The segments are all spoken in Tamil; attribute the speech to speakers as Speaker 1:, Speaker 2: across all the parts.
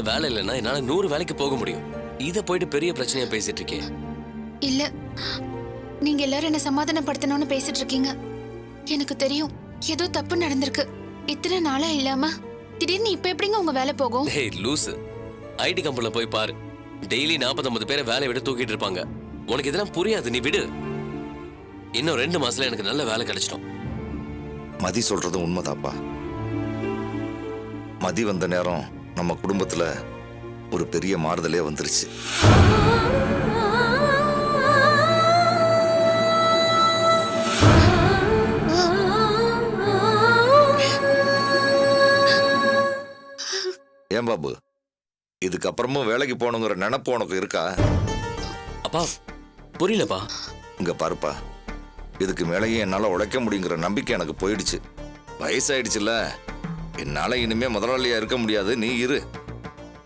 Speaker 1: வேலை இல்லைன்னா என்னால 100 வேலைக்கு போக முடியும். இத போயிட்டு பெரிய பிரச்சனையா பேசிட்டு இருக்கே.
Speaker 2: இல்ல, நீங்க எல்லாரும் என்ன சமாதானப்படுத்தணும்னு பேசிட்டு இருக்கீங்க. எனக்கு தெரியும் ஏதோ தப்பு நடந்திருக்கு. இத்தனை நாளா இல்லாம திடீர்னு இப்ப எப்படிங்க உங்க வேலை போகும்?
Speaker 1: டேய் லூசு, ஐடி கம்பெனில போய் பாரு. டெய்லி 40-50 பேரை வேலையை விட்டு தூக்கிட்டு இருப்பாங்க. உனக்கு இதெல்லாம் புரியாது, நீ விடு. இன்னும் 2 மாசத்துல எனக்கு நல்ல வேலை கிடைச்சிடும்.
Speaker 3: மதி சொல்றது உண்மைதாப்பா. மதி வந்த நேரம் நம்ம குடும்பத்துல ஒரு பெரிய மாறுதலே வந்துருச்சு. ஏன் பாபு, இதுக்கப்புறமும் வேலைக்கு போகணுங்கிற நினைப்பு உனக்கு இருக்கா?
Speaker 1: அப்பா புரியலப்பா.
Speaker 3: இங்க பாருப்பா, இதுக்கு மேலேயும் என்னால உழைக்க முடியுங்கிற நம்பிக்கை எனக்கு போயிடுச்சு. வயசாயிடுச்சுல, என்னால இனிமே முதலாளியா இருக்க முடியாது. நீ இரு,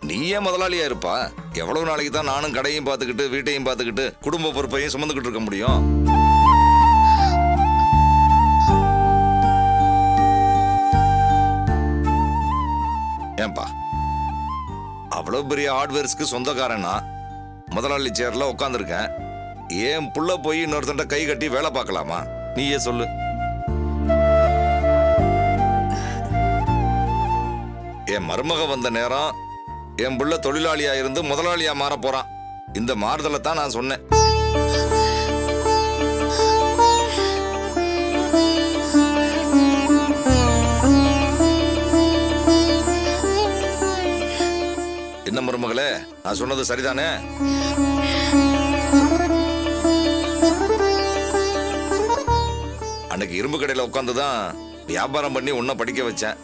Speaker 3: நீ ஏன் முதலாளியா இருப்பா? எவ்வளவு நாளைக்கு தான் நானும் கடையும் பார்த்துக்கிட்டு வீட்டையும் பார்த்துக்கிட்டு குடும்ப பொறுப்பையும் சுமந்துக்கிட்டு இருக்க முடியும்? ஏன்பா, அவ்வளவு பெரிய ஹார்ட்வேர்ஸ்க்கு சொந்தக்காரனா முதலாளி சேர்ல உட்காந்துருக்கேன். ஏன் புள்ள போய் இன்னொருத்தண்ட கை கட்டி வேலை பார்க்கலாமா? நீயே சொல்லு. என் மருமக வந்த நேரம் என் புள்ள தொழிலாளியா இருந்து முதலாளியா மாற போறான். இந்த மாறுதலை தான் நான் சொன்னேன். என்ன மருமகளே, நான் சொன்னது சரிதானே? அன்னைக்கு இரும்பு கடையில உட்காந்துதான் வியாபாரம் பண்ணி உன்னை படிக்க வச்சேன்.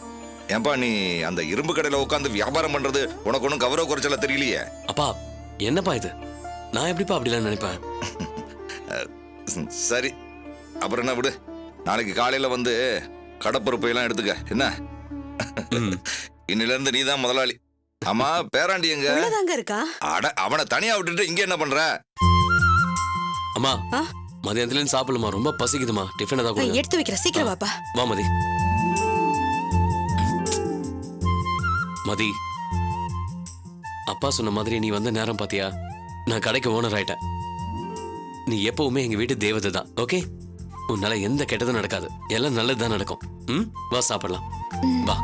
Speaker 3: ஏன்பா, நீ அந்த இரும்பு கடையில உட்காந்து வியாபாரம் பண்றது உனக்கு ஒன்றும் கௌரவ குறைச்சல தெரியலையே?
Speaker 1: அப்பா என்னப்பா இது? நான் எப்படிப்பா அப்படிலாம் நினைப்பேன்?
Speaker 3: சரி, அப்புறம் என்ன, விடு. நாளைக்கு காலையில வந்து கடப்பொறுப்பை எல்லாம் எடுத்துக்க. என்ன, இன்னில இருந்து நீ தான் முதலாளி. ஆமா, பேராண்டி எங்க?
Speaker 4: இருக்கா?
Speaker 3: அட, அவனை தனியா விட்டுட்டு இங்க என்ன பண்ற?
Speaker 1: அம்மா, மதியானத்துல சாப்பிடலுமா? ரொம்ப பசிக்குதுமா. டிஃபன் ஏதாவது
Speaker 4: எடுத்து வைக்கிற, சீக்கிரம் வாப்பா.
Speaker 1: வா மதி. மதி, அப்பா சொன்ன மாதிரி நீ வந்த நேரம் பாத்தியா? நான் கடைக்கு ஓனர் ஆயிட்டேன். நீ எப்பவுமே எங்க வீட்டு தேவதை தான். ஓகே, உன்னால எந்த கெட்டதும் நடக்காது. எல்லாம் நல்லதுதான் நடக்கும். வா சாப்பிடலாம். வா.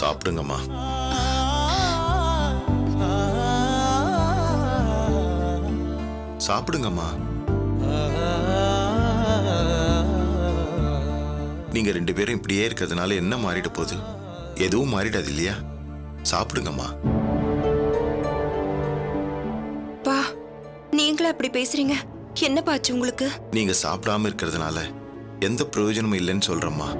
Speaker 5: சாப்பிடுங்கம்மா. சாப்பிடுங்கம்மா. நீங்க 2 பேரும் இப்படியே இருக்கிறதுனால என்ன மாறிட போகுது? எதுவும் மாறிடாது இல்லையா? சாப்பிடுங்கம்மா.
Speaker 4: பா, நீங்களே அப்படி பேசுறீங்க. என்ன பாச்சு உங்களுக்கு?
Speaker 5: நீங்க சாப்பிடாம இருக்கிறதுனால எந்த பிரயோஜனமும் இல்லைன்னு சொல்றேம்மா.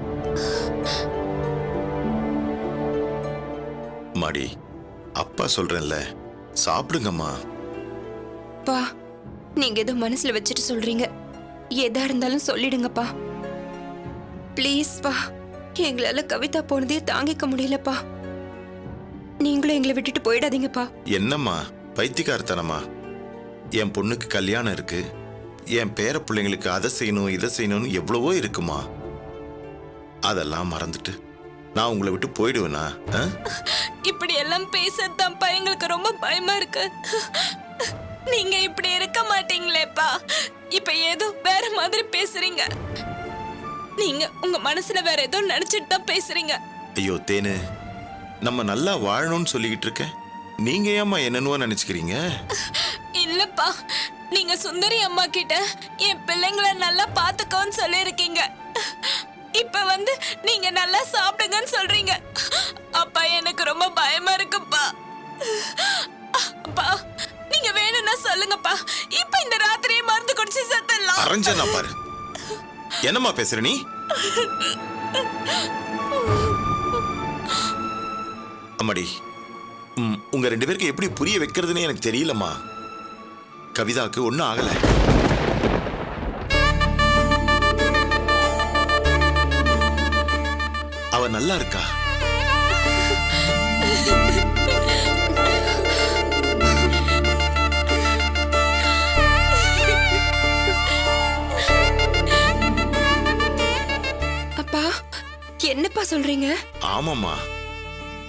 Speaker 5: மாடி, அப்பா சொல்றேன்ல, சாப்பிடுங்கம்மா.
Speaker 4: பா, நீங்க ஏதோ மனசுல வச்சுட்டு சொல்றீங்க. எதா இருந்தாலும் சொல்லிடுங்கப்பா. ப்ளீஸ் பா, எங்களால கவிதா போனதே தாங்கிக்க முடியலப்பா. நீங்களும் எங்களை விட்டுட்டு போயிடாதீங்கப்பா.
Speaker 5: என்னம்மா பைத்தியக்காரத்தனமா? என் பொண்ணுக்கு கல்யாணம் இருக்கு, என் பேர பிள்ளைங்களுக்கு அதை செய்யணும் இதை செய்யணும்னு எவ்வளவோ இருக்குமா. அதெல்லாம் மறந்துட்டு நான் உங்களை விட்டு போயிடுவேனா?
Speaker 6: இப்படி எல்லாம் பேசத்தான்ப்பா எங்களுக்கு ரொம்ப பயமா இருக்கு. நீங்க இப்படி இருக்க மாட்டீங்களேப்பா. இப்ப ஏதோ வேற மாதிரி பேசுறீங்க. நீங்க உங்க மனசுல வேற ஏதோ நினைச்சிட்டு தான் பேசுறீங்க.
Speaker 5: ஐயோ தேனு, நம்ம நல்லா வாழணும்னு சொல்லிக்கிட்டு இருக்கேன், நீங்க ஏம்மா என்னென்னவோ நினைச்சுக்கிறீங்க?
Speaker 6: இல்லப்பா, நீங்க சுந்தரி அம்மா கிட்ட என் பிள்ளைங்களை நல்லா பாத்துக்கோன்னு சொல்லிருக்கீங்க. இப்ப வந்து நீங்க நல்லா சாப்பிடுங்கன்னு சொல்றீங்க. அப்பா எனக்கு ரொம்ப பயமா இருக்குப்பா. அப்பா நீங்க வேணும்னா சொல்லுங்கப்பா. இப்ப இந்த ராத்திரியே மருந்து குடிச்சு செத்துடலாம்.
Speaker 5: அரஞ்சனா பாரு, என்னம்மா பேசுற நீ? அம்மாடி, உங்க 2 பேருக்கு எப்படி புரிய வைக்கிறதுன்னு எனக்கு தெரியலம்மா. கவிதாக்கு ஒன்னும் ஆகல. அவ நல்லா இருக்கா.
Speaker 4: அப்பா, என்னப்பா சொல்றீங்க?
Speaker 5: ஆமாம்மா,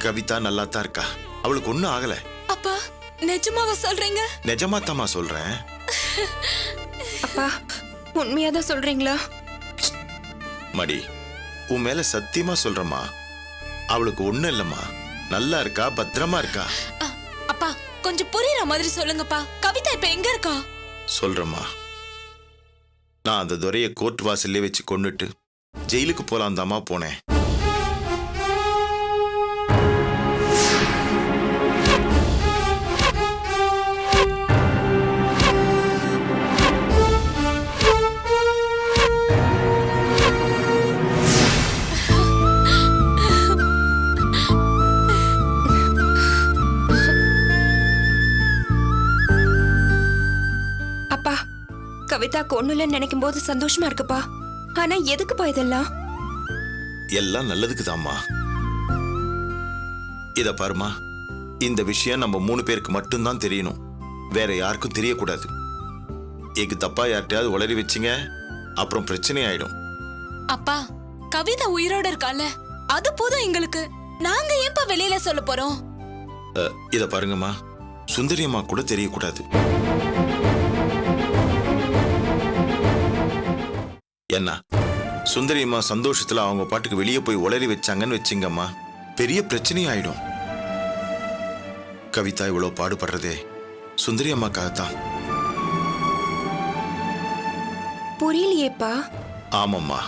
Speaker 5: கவிதா நல்லா தான் இருக்கா, அவளுக்கு ஒன்னும் ஆகல.
Speaker 6: அப்பா நிஜமாவா சொல்றீங்க?
Speaker 5: நிஜமாத்தாம்மா சொல்றேன்.
Speaker 4: அப்பா, உண்மையாதான் சொல்றீங்களா?
Speaker 5: மடி, உன் மேல சத்தியமா சொல்றமா, அவளுக்கு ஒண்ணும் இல்லம்மா, நல்லா இருக்கா, பத்திரமா இருக்கா.
Speaker 6: அப்பா கொஞ்சம் புரியுற மாதிரி சொல்லுங்கப்பா. கவிதா இப்ப எங்க இருக்கா?
Speaker 5: சொல்றமா, நான் அந்த துரைய கோர்ட் வாசல்லே வச்சு கொன்னுட்டு ஜெயிலுக்கு போலாம் தாமா போனேன்.
Speaker 4: அப்பா, கவிதாக்கு ஒண்ணும் இல்லைன்னு நினைக்கும் போது சந்தோஷமா இருக்குப்பா. ஆனா எதுக்குப்பா இதெல்லாம்?
Speaker 5: எல்லாம் நல்லதுக்குதாம்மா. இத பாருமா, இந்த விஷயம் நம்ம 3 பேருக்கு மட்டும்தான் தெரியணும், வேற யாருக்கும் தெரியக்கூடாது. எங்க தப்பா யார்ட்டையாவது உளறி வச்சிங்க, அப்புறம் பிரச்சனை ஆயிடும்.
Speaker 6: அப்பா கவிதா உயிரோட இருக்கால, அது போதும் எங்களுக்கு. நாங்க ஏன்பா வெளியில சொல்ல போறோம்?
Speaker 5: இத பாருங்கம்மா, சுந்தரியம்மா கூட தெரியக்கூடாது. என்ன சுந்தரியம்மா சந்தோஷத்துல அவங்க பாட்டுக்கு வெளியே போய் உளறி வச்சாங்கன்னு வச்சிங்கம்மா, பெரிய பிரச்சனை ஆயிடும். கவிதா இவ்வளவு பாடுபடுறதே சுந்தரியம்மாக்காகத்தான்.
Speaker 4: புரியலையேப்பா.
Speaker 5: ஆமாம்மா,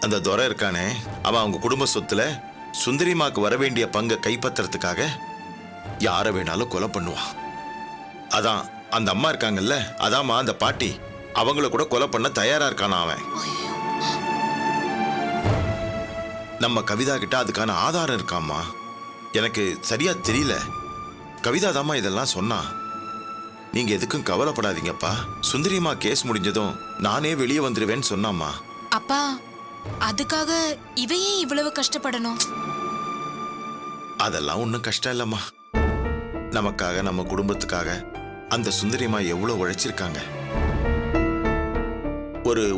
Speaker 5: அந்த துரை இருக்கானே, அவன் அவங்க குடும்ப சொத்துல சுந்தரியம்மாக்கு வர வேண்டிய பங்கை கைப்பற்றறதுக்காக யார வேணாலும் கொலை பண்ணுவான். அதான் அந்த அம்மா இருக்காங்கல்ல, அதாம்மா அந்த பாட்டி, அவங்கள கூட கொலை பண்ண தயாரா இருக்கானா அவன். நம்ம கவிதா கிட்ட அதுக்கான ஆதாரம் இருக்காமா. எனக்கு சரியா தெரியல, கவிதா தாமா இதெல்லாம் சொன்னா. நீங்க எதுக்கும் கவலைப்படாதீங்கப்பா, சுந்தரியம்மா கேஸ் முடிஞ்சதும் நானே வெளியே வந்துருவேன்னு சொன்னாமா.
Speaker 6: அப்பா அதுக்காக இவையே இவ்வளவு கஷ்டப்படணும்?
Speaker 5: அதெல்லாம் ஒன்றும் கஷ்டம் இல்லம்மா. நமக்காக நம்ம குடும்பத்துக்காக அந்த சுந்தரியம்மா எவ்வளவு உழைச்சிருக்காங்க.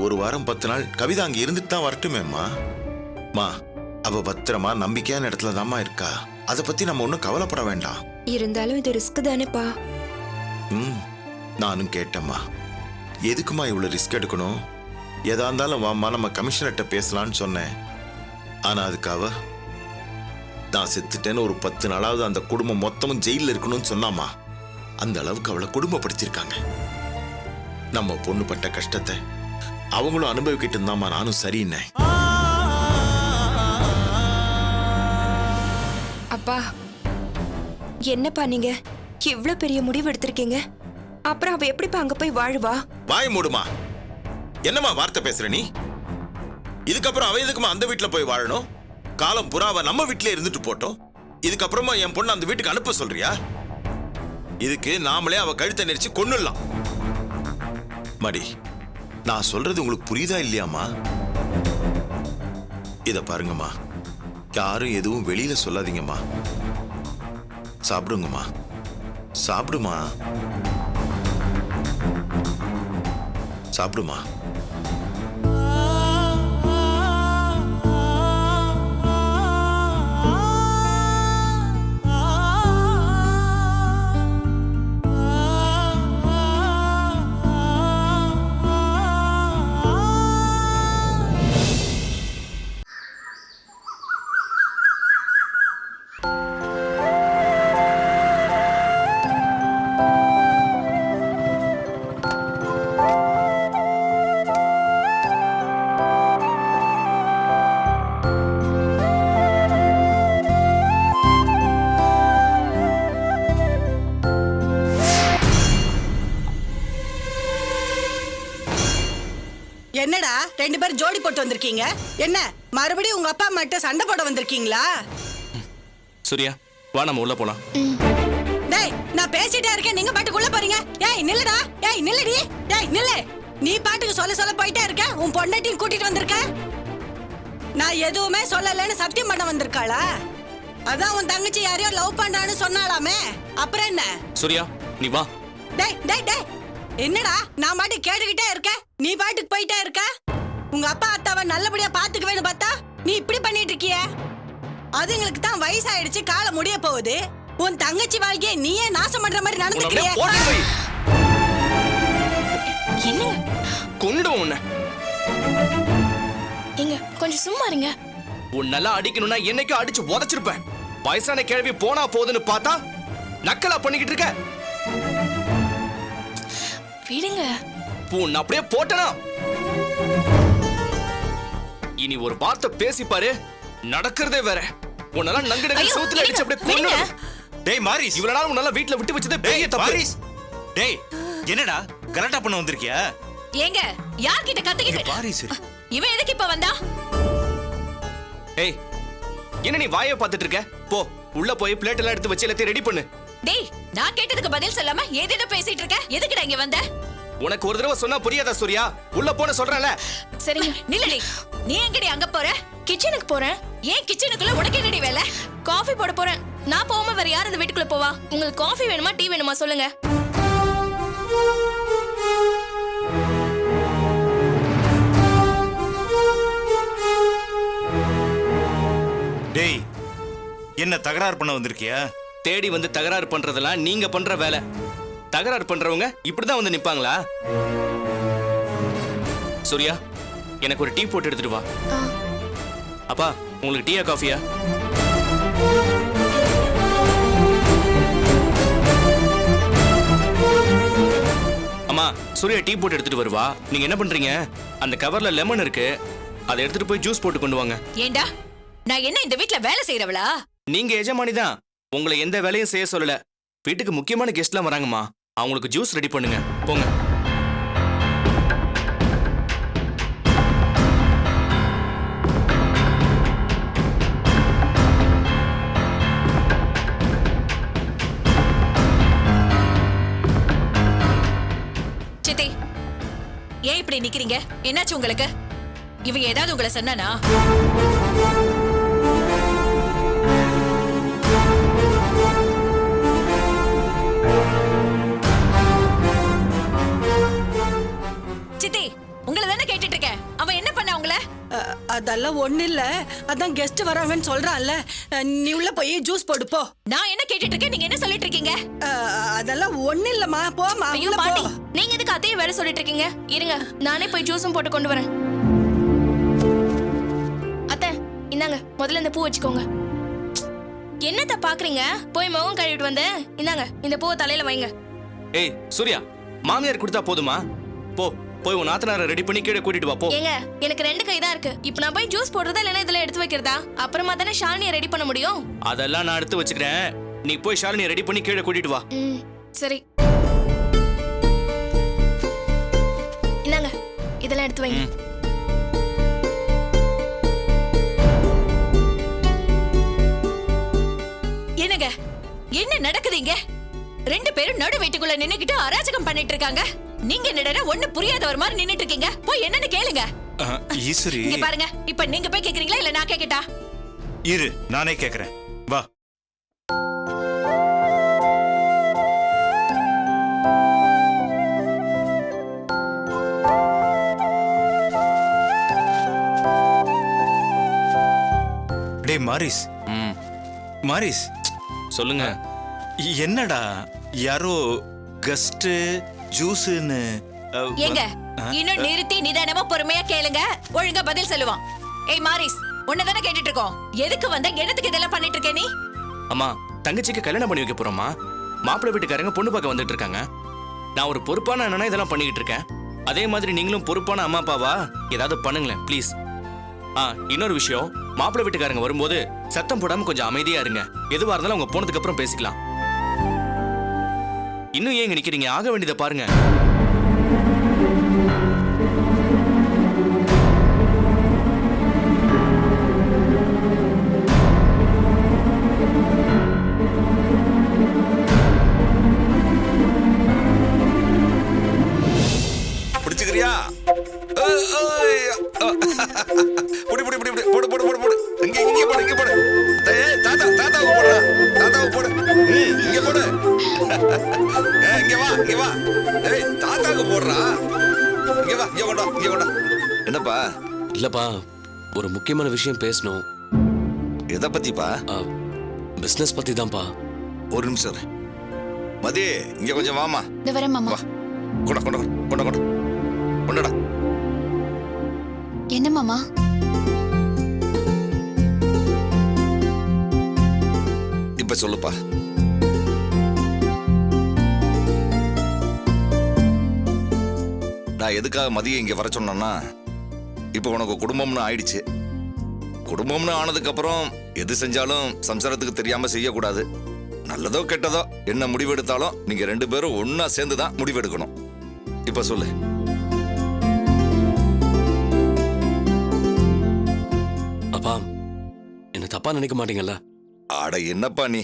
Speaker 5: ஒரு வாரம் 10 நாள் கவிதா அங்க இருந்துட்டு தான் வரட்டுமேம்மா. மா, அவ பத்திரமா நம்பிக்கையான இடத்துல தாம்மா இருக்கா, அதை பத்தி நம்ம ஒன்றும் கவலைப்பட வேண்டாம்.
Speaker 4: இருந்தாலும் இது ரிஸ்க் தானேப்பா.
Speaker 5: நானும் கேட்டேம்மா, எதுக்குமா இவ்வளவு ரிஸ்க் எடுக்கணும், எதா இருந்தாலும் வாம்மா நம்ம கமிஷனர்கிட்ட பேசலான்னு சொன்னேன். ஆனா அதுக்காக நான் செத்துட்டேன்னு ஒரு 10 நாளாவது அந்த குடும்பம் மொத்தமும் ஜெயிலில் இருக்கணும்னு சொன்னாமா. அந்த அளவுக்கு அவளை குடும்பப்படுத்திருக்காங்க. நம்ம பொண்ணு பட்ட கஷ்டத்தை அவங்களும் அனுபவிக்கிட்டு இருந்தாமா, நானும் சரின்னே.
Speaker 4: அப்பா, என்னப்பா நீங்க இவ்ளோ பெரிய முடிவு எடுத்திருக்கீங்க? அப்புறம் அவ எப்படிப்பா அங்க போய் வாழுவா?
Speaker 5: வாய் மூடுமா, என்னம்மா வார்த்தை பேசுற நீ? இதுக்கப்புறம் அவ எதுக்குமா அந்த வீட்டுல போய் வாழணும்? காலம் புறாவ நம்ம வீட்டுல இருந்துட்டு போட்டோம். இதுக்கப்புறமா என் பொண்ணு அந்த வீட்டுக்கு அனுப்ப சொல்றியா? இதுக்கு நாமளே அவ கழுத்தை நெரிச்சு கொன்னுடலாம். மடி, நான் சொல்றது உங்களுக்கு புரியுதா இல்லையாமா? இத பாருங்கம்மா, யாரும் எதுவும் வெளியில சொல்லாதீங்கம்மா. சாப்பிடுங்கம்மா, சாப்பிடுமா, சாப்பிடுமா.
Speaker 7: என்னடா ரெண்டு பேரும் ஜோடி போட்டு வந்திருக்கீங்க? என்ன மறுபடியும் உங்க அப்பா அம்மா சண்டை போட வந்திருக்கீங்களா?
Speaker 1: சூர்யா, வா நம்ம உள்ள போலாம்.
Speaker 7: டேய், நான் பேசிட்டே இருக்கேன், நீங்க பாட்டுக்குள்ள போறீங்க. ஏய் நில்லுடா, ஏய் நில்லுடி, ஏய் நில்லு. நீ பாட்டுக்கு சொல்ல போயிட்டே இருக்க. உன் பொண்டாட்டியும் கூட்டிட்டு வந்திருக்க. நான் எதுவுமே சொல்லலன்னு சத்தியம் பண்ண வந்திருக்காளா? அதான் உன் தங்கச்சி யாரையோ லவ் பண்றான்னு சொன்னாலாமே. அப்புறம் என்ன?
Speaker 1: சூர்யா, நீ வா.
Speaker 7: டேய் டேய் டேய், என்னடா நான் பாட்டு கேட்டுக்கிட்டே இருக்க, நீ பாட்டுக்கு போயிட்டே இருக்க. உங்க அப்பா அத்தாவை நல்லபடியா பாத்துக்குவேன்னு பார்த்தா நீ இப்படி பண்ணிட்டு இருக்கிய. அதுங்களுக்கு தான் வயசாயிடுச்சு, காலம் முடிய போகுது. உன் தங்கச்சி வாழ்க்கையை நீயே நாசம் பண்ற மாதிரி நடந்துக்கிறியே.
Speaker 6: என்னங்க
Speaker 1: கொன்னுடுவோம் உன்னை.
Speaker 6: எங்க கொஞ்சம் சும்மா இருங்க.
Speaker 1: உன்னெல்லாம் அடிக்கணும்னா என்னைக்கும் அடிச்சு உதைச்சிருப்பேன். வயசான கிழவி போனா போகுதுன்னு பார்த்தா நக்கலா பண்ணிக்கிட்டு இருக்க.
Speaker 6: விடுங்க.
Speaker 1: உன்னை அப்படியே போட்டனா இனி ஒரு வார்த்தை பேசி பாரு, நடக்கிறதே வேற. உன்னெல்லாம் நங்கு நங்கு சூத்துல அடிச்சு அப்படியே கொன்னு.
Speaker 8: டேய் மாரிஸ்,
Speaker 1: இவ்வளவு நாள் உன்னால வீட்ல விட்டு வச்சதே பெரிய தப்பு.
Speaker 8: மாரிஸ், டேய் என்னடா கலாட்டா பண்ண வந்திருக்கியா?
Speaker 6: ஏங்க யார்கிட்ட கத்திக்கிட்டு?
Speaker 8: மாரிஸ்,
Speaker 6: இவன் எதுக்கு இப்ப வந்தா?
Speaker 1: ஏய், என்ன நீ வாயை பார்த்துட்டு இருக்க? போ, உள்ள போய் பிளேட் எல்லாம் எடுத்து வச்சு எல்லாத்தையும் ரெடி பண்ணு.
Speaker 6: டேய், நான் கேட்டதுக்கு பதில் சொல்லாம ஏதேதோ பேசிட்டு இருக்க. எதுக்குடா இங்க வந்த?
Speaker 1: உனக்கு ஒரு தடவை சொன்னா புரியாதா சூர்யா? உள்ள போன சொல்றேன்ல.
Speaker 6: சரிங்க, நில்லடி. நீ எங்கடி அங்க போற? கிச்சனுக்கு போறேன். ஏன் கிச்சனுக்குள்ள உனக்கு என்னடி வேலை? காஃபி போட போறேன். நான் போகாம வேற யார் இந்த வீட்டுக்குள்ள போவா? உங்களுக்கு காஃபி வேணுமா டீ வேணுமா சொல்லுங்க.
Speaker 8: டேய் என்ன தகராறு பண்ண வந்திருக்கியா?
Speaker 1: தேடி வந்து தகராறு பண்றதெல்லாம் நீங்க பண்ற வேலை. தகராறு பண்றவங்க இப்படிதான் வந்து நிப்பாங்களா? சூர்யா, எனக்கு ஒரு டீ போட்டு எடுத்துட்டு வா. அப்பா, உங்களுக்கு டீயா காஃபியா? அம்மா, சூர்யா டீ போட்டு எடுத்துட்டு வருவா. நீங்க என்ன பண்றீங்க? அந்த கவர்ல லெமன் இருக்கு, அதை எடுத்துட்டு போய் ஜூஸ் போட்டு கொண்டு வாங்க.
Speaker 6: ஏண்டா, நான் என்ன இந்த வீட்ல வேலை செய்யறவளா?
Speaker 1: நீங்க எஜமானி தான், உங்களை எந்த வேலையும் செய்ய சொல்லல. வீட்டுக்கு முக்கியமான கெஸ்ட்லாம் வராங்கம்மா, அவங்களுக்கு ஜூஸ் ரெடி பண்ணுங்க. போங்க.
Speaker 6: சித்தி, ஏன் இப்படி நிக்கிறீங்க? என்னாச்சு உங்களுக்கு? இவங்க ஏதாவது உங்களை சொன்னானா? சித்தி, உங்களை தானே கேட்டுட்டு இருக்கேன். அவன் என்ன பண்ண உங்களை?
Speaker 7: அதெல்லாம் ஒண்ணு இல்ல, அதான் கெஸ்ட் வராங்கன்னு சொல்றான்ல. நீ உள்ள போய் ஜூஸ் போடு போ.
Speaker 6: நான் என்ன கேட்டுட்டு இருக்கேன், நீங்க என்ன சொல்லிட்டு இருக்கீங்க?
Speaker 7: அதெல்லாம் ஒண்ணு இல்லம்மா, போமா.
Speaker 6: ஐயோ பாட்டி, நீங்க எதுக்கு அதையும் வேலை சொல்லிட்டு இருக்கீங்க? இருங்க, நானே போய் ஜூஸும் போட்டு கொண்டு வரேன். அத்தை, இந்தாங்க, முதல்ல இந்த பூ வச்சுக்கோங்க. என்னத்த பாக்குறீங்க? போய் முகம் கழுவிட்டு வந்தேன். இந்தாங்க, இந்த பூவை தலையில வைங்க.
Speaker 1: ஏய் சூர்யா, மாமியார் கொடுத்தா போதுமா? போ, போய் உன் நாத்தனாரை ரெடி பண்ணி கீழே கூட்டிட்டு வா. போ.
Speaker 6: ஏங்க, எனக்கு 2 கை தான் இருக்கு. இப்போ நான் போய் ஜூஸ் போடுறதா இல்லனா இதெல்லாம் எடுத்து வைக்கிறதா? அப்புறமா தானே ஷாலினியை ரெடி பண்ண முடியும்.
Speaker 1: அதெல்லாம் நான் எடுத்து வச்சுக்கிறேன். நீ போய் ஷாலினியை ரெடி பண்ணி கீழே கூட்டிட்டு வா.
Speaker 6: சரி, இந்தாங்க, இதெல்லாம் எடுத்து வைங்க. என்னங்க என்ன நடக்குதுங்க? ரெண்டு பேரும் நடு வீட்டுக்குள்ள நின்னுக்கிட்டு அராஜகம் பண்ணிட்டு இருக்காங்க. நீங்க என்னடா ஒண்ணு புரியாதவர் மாதிரி நின்னுட்டு இருக்கீங்க. போய் என்னன்னு கேளுங்க.
Speaker 8: ஈஸ்வரி,
Speaker 6: இங்க பாருங்க, இப்ப நீங்க போய் கேக்குறீங்களா இல்ல நான் கேக்கட்டா?
Speaker 8: இரு, நானே கேக்குறேன். வா. டேய் மாரிஸ், மாரிஸ்
Speaker 1: சொல்லுங்க.
Speaker 8: என்னடா யாரோ கஸ்ட் ஜூஸ்னு
Speaker 6: ஏங்க இன்னும் நிறுத்தி நிதானமா பொறுமையா கேளுங்க. ஒழுங்கா பதில் சொல்லுவான். ஏய் மாரிஸ், உன்னதானே கேட்டுட்டு இருக்கோம். எதுக்கு வந்த? என்னத்துக்கு இதெல்லாம் பண்ணிட்டு இருக்க நீ?
Speaker 9: அம்மா, தங்கச்சிக்கு கல்யாணம் பண்ணி வைக்க போறோம்மா. மாப்பிள்ளை வீட்டுக்காரங்க பொண்ணு பார்க்க வந்துட்டு இருக்காங்க. நான் ஒரு பொறுப்பான அண்ணனா இதெல்லாம் பண்ணிக்கிட்டு இருக்கேன். அதே மாதிரி நீங்களும் பொறுப்பான அம்மா அப்பாவா ஏதாவது பண்ணுங்களேன் ப்ளீஸ். இன்னொரு விஷயம், மாப்பிள்ளை வீட்டுக்காரங்க வரும்போது சத்தம் போடாம கொஞ்சம் அமைதியா இருங்க. எதுவா இருந்தாலும் அவங்க போனதுக்கு அப்புறம் பேசிக்கலாம். இன்னும் ஏங்க நிக்கிறீங்க? ஆக வேண்டியதை பாருங்க.
Speaker 3: பிடிச்சுக்கிறியா? புடி புடி புடி புடி போடு போடு போடு போடு. இங்க இங்க போடு இங்க போடு. ஏய் தாத்தா தாத்தாவுக்கு போடுடா. தாத்தாவுக்கு போடு. இங்க போடு. இங்க வா இங்க வா. ஏய் தாத்தாவுக்கு போடுறா. இங்க வா இங்க கொண்டா இங்க கொண்டா. என்னப்பா?
Speaker 1: இல்லப்பா, ஒரு முக்கியமான விஷயம் பேசணும்.
Speaker 3: எதை பத்திப்பா?
Speaker 1: பிசினஸ் பத்தி தான்ப்பா.
Speaker 3: ஒரு நிமிஷம் இரு. மதி இங்க கொஞ்சம் வாமா.
Speaker 2: இந்த வரேன் மாமா.
Speaker 3: வா. கொண்டா கொண்டா கொண்டா கொண்டா கொண்டடா.
Speaker 2: என்ன மாமா?
Speaker 3: இப்ப சொல்லுப்பா. நான் எதுக்காக மதியம் இங்க வர சொன்னேன்னா, இப்ப உனக்கு குடும்பம்னு ஆயிடுச்சு. குடும்பம்னு ஆனதுக்கு அப்புறம் எது செஞ்சாலும் சம்சாரத்துக்கு தெரியாம செய்யக்கூடாது. நல்லதோ கெட்டதோ என்ன முடிவெடுத்தாலும் நீங்க ரெண்டு பேரும் ஒன்னா சேர்ந்துதான் முடிவெடுக்கணும். இப்ப சொல்லு.
Speaker 1: அப்பா, என்ன தப்பா நினைக்க மாட்டீங்கல்ல?
Speaker 3: ஆட என்னப்பா நீ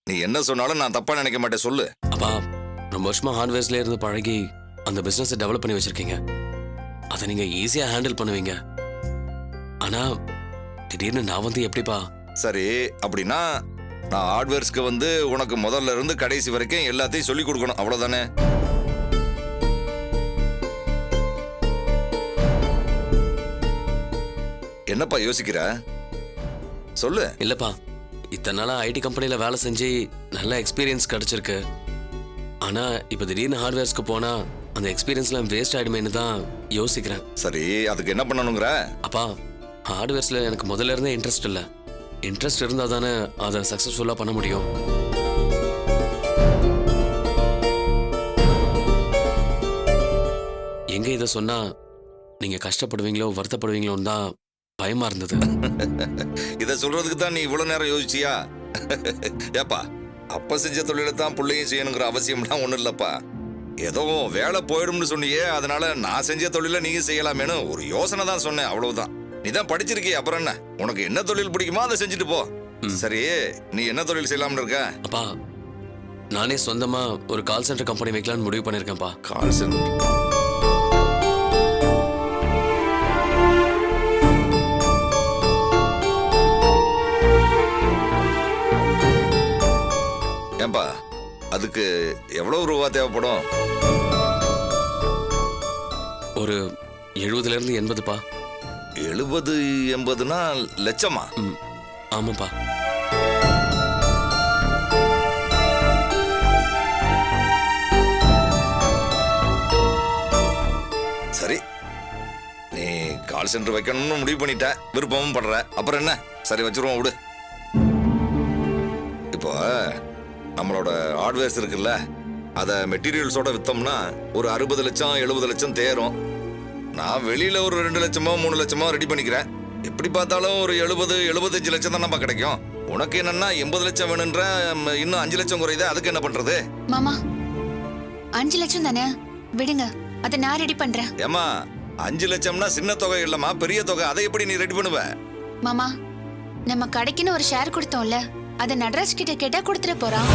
Speaker 3: நீ என்ன சொன்னாலும் நான் தப்பா நினைக்க மாட்டேன். சொல்லு.
Speaker 1: அப்பா, ரொம்ப வருஷமா ஹார்ட்வேர்ஸ்ல இருந்து பழகி அந்த பிசினஸை டெவலப் பண்ணி வச்சிருக்கீங்க. அதை நீங்க ஈஸியா ஹேண்டில் பண்ணுவீங்க. ஆனா திடீர்னு நான் வந்து எப்படிப்பா?
Speaker 3: சரி, அப்படின்னா நான் ஹார்ட்வேர்ஸ்க்கு வந்து உனக்கு முதல்ல இருந்து கடைசி வரைக்கும் எல்லாத்தையும் சொல்லி கொடுக்கணும், அவ்வளவுதானே? என்னப்பா யோசிக்கிற? சொல்லு.
Speaker 1: இல்லப்பா, இத்தனை நாளா ஐடி கம்பெனில வேலை செஞ்சு நல்ல எக்ஸ்பீரியன்ஸ் கிடைச்சிருக்கு. ஆனா இப்ப திடீர்னு ஹார்ட்வேர்ஸ்க்கு போனா அந்த எக்ஸ்பீரியன்ஸ்லாம் வேஸ்ட் ஆயிடுமேன்னு தான் யோசிக்கிறேன்.
Speaker 3: சரி, அதுக்கு என்ன பண்ணணுங்கிற?
Speaker 1: அப்பா, ஹார்ட்வேர்ஸ்ல எனக்கு முதல்ல இருந்தே இன்ட்ரெஸ்ட் இல்லை. இன்ட்ரெஸ்ட் இருந்தா தானே அதை சக்சஸ்ஃபுல்லா பண்ண முடியும். எங்க இதை சொன்னா நீங்க கஷ்டப்படுவீங்களோ வருத்தப்படுவீங்களோன்னு தான் பயமா இருந்தது.
Speaker 3: இத சொல்றதுக்கு தான் நீ இவ்வளவு நேரம் யோசிச்சியா? ஏப்பா, அப்ப செஞ்ச தொழிலை தான் பிள்ளையும் செய்யணுங்கிற அவசியம்லாம் ஒண்ணும் இல்லப்பா. ஏதோ வேலை போயிடும்னு சொன்னியே, அதனால நான் செஞ்ச தொழில நீங்க செய்யலாமேனு ஒரு யோசனை தான் சொன்னேன், அவ்வளவுதான். நீ தான் படிச்சிருக்கிய, அப்புறம் என்ன? உனக்கு என்ன தொழில் பிடிக்குமோ அதை செஞ்சுட்டு போ. சரி, நீ என்ன தொழில் செய்யலாம்னு இருக்க?
Speaker 1: அப்பா, நானே சொந்தமா ஒரு கால் சென்டர் கம்பெனி வைக்கலாம்னு முடிவு பண்ணிருக்கேன்ப்பா.
Speaker 3: Call centre? ஏன்பா, அதுக்கு எவ்வளவு ரூபா தேவைப்படும்?
Speaker 1: ஒரு 70 இருந்து 80பா.
Speaker 3: 70-80னா லட்சமா?
Speaker 1: ஆமாப்பா.
Speaker 3: சரி, நீ கால் சென்டர் வைக்கணும்னு முடிவு பண்ணிட்ட, விருப்பமும் படுற, அப்புறம் என்ன? சரி, வச்சிருவோம், விடு. இப்போ நம்மளோட ஹார்ட்வேர்ஸ் இருக்குல்ல, அதை மெட்டீரியல்ஸோட வித்தோம்னா ஒரு 60 லட்சம் 70 லட்சம் தேரும். நான் வெளியில ஒரு 2 லட்சமோ 3 லட்சமோ ரெடி பண்ணிக்கிறேன். எப்படி பார்த்தாலும் ஒரு 70-75 லட்சம் தான் நம்ம கிடைக்கும். உனக்கு என்னன்னா 80 லட்சம் வேணுன்ற, இன்னும் 5 லட்சம் குறையுது, அதுக்கு என்ன பண்றது?
Speaker 2: மாமா, 5 லட்சம் தானே, விடுங்க, அதை நான் ரெடி பண்றேன்.
Speaker 3: ஏமா, 5 லட்சம்னா சின்ன தொகை இல்லம்மா, பெரிய தொகை. அதை எப்படி நீ ரெடி பண்ணுவ?
Speaker 2: மாமா, நம்ம கடைக்குன்னு ஒரு ஷேர் கொடுத்தோம்ல, அத நடராஜ் கிட்ட கேட்டா கொடுத்துட போறான்.